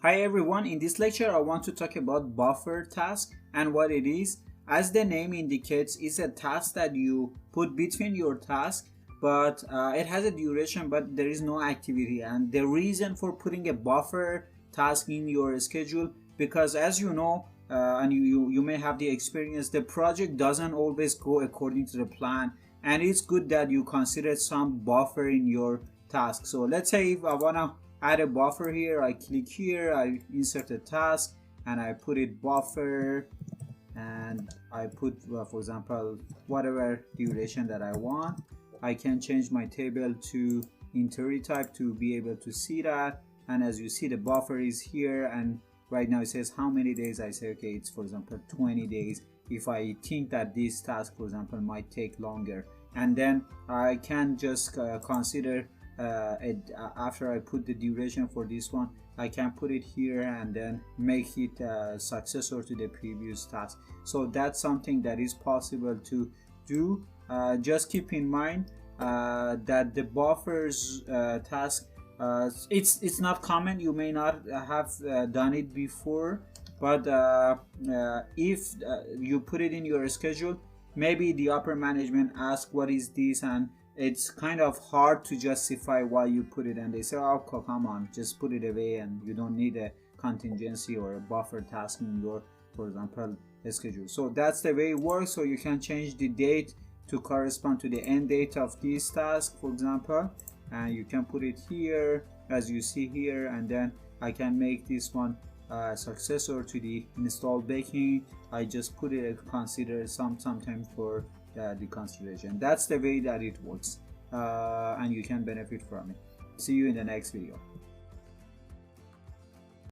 Hi everyone, in this lecture I want to talk about buffer task and what it is. As the name indicates, it's a task that you put between your tasks, but it has a duration but there is no activity. And the reason for putting a buffer task in your schedule, because as you know, and you may have the experience, the project doesn't always go according to the plan, and it's good that you consider some buffer in your task. So let's say if I want to add a buffer here, I click here, I insert a task and I put it buffer, and I put for example whatever duration that I want. I can change my table to entry type to be able to see that, and as you see the buffer is here, and right now it says how many days. I say okay, it's for example 20 days if I think that this task for example might take longer, and then I can just consider after I put the duration for this one, I can put it here and then make it a successor to the previous task. So that's something that is possible to do. Just keep in mind that the buffers task, it's not common. You may not have done it before, but if you put it in your schedule, maybe the upper management ask what is this, and it's kind of hard to justify why you put it, and they say, oh come on, just put it away, and you don't need a contingency or a buffer task in your, for example, schedule. So that's the way it works. So you can change the date to correspond to the end date of this task, for example, and you can put it here as you see here, and then I can make this one successor to the install baking. I just put it consider sometime for the consideration. That's the way that it works, and you can benefit from it. See you in the next video.